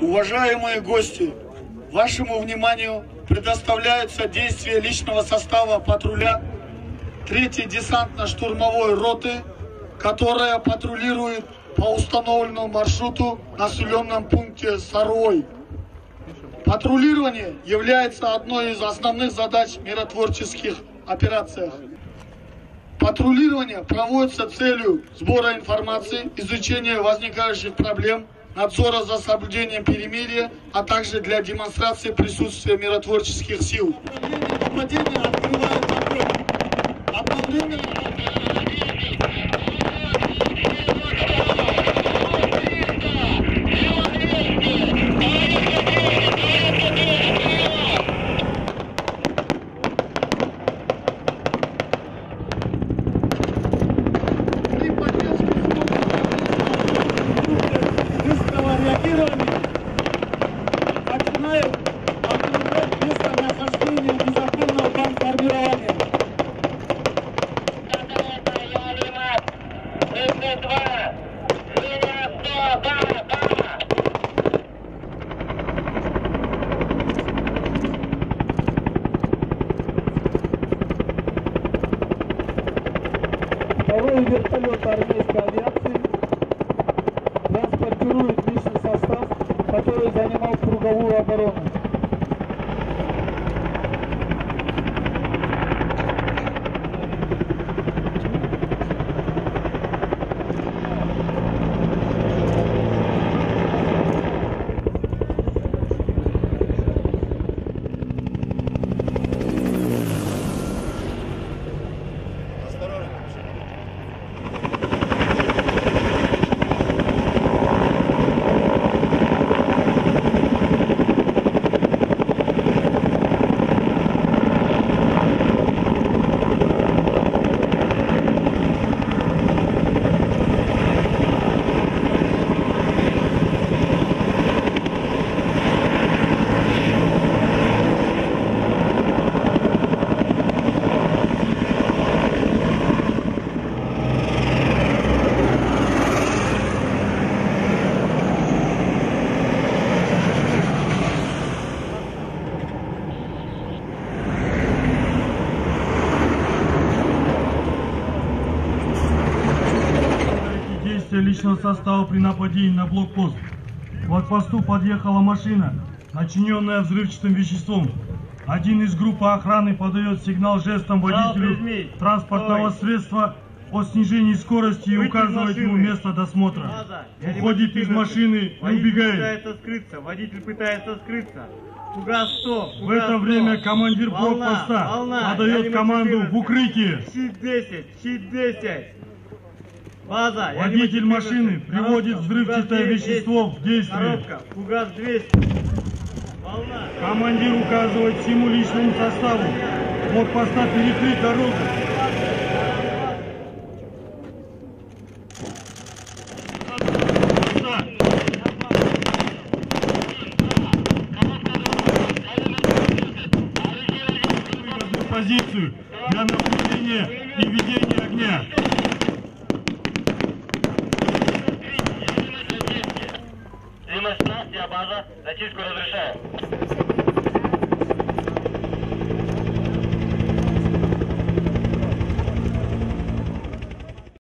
Уважаемые гости, вашему вниманию предоставляются действия личного состава патруля 3-й десантно-штурмовой роты, которая патрулирует по установленному маршруту в населенном пункте Сарой. Патрулирование является одной из основных задач миротворческих операций. Патрулирование проводится с целью сбора информации, изучения возникающих проблем, надзора за соблюдением перемирия, а также для демонстрации присутствия миротворческих сил. Нападение открывает огонь. Одновременно начинают окружать место нахождения незаконного бандформирования. Второй вертолет армейской авиации транспортирует личный состав, который занимал круговую оборону. Личного состава при нападении на блокпост. К блокпосту подъехала машина, начиненная взрывчатым веществом. Один из группы охраны подает сигнал жестом водителю транспортного средства о снижении скорости и указывает ему место досмотра. Уходит из машины и убегает. Водитель пытается скрыться. В это время командир блокпоста подает команду в укрытие. Щит 10, щит 10. База, водитель машины приводит взрывчатое вещество в действие. Коробка, фугас 200. Волна. Командир указывает всему личному составу блокпоста перекрыть дорогу. Позицию для наблюдения и ведения огня. База, зачистку разрешаю.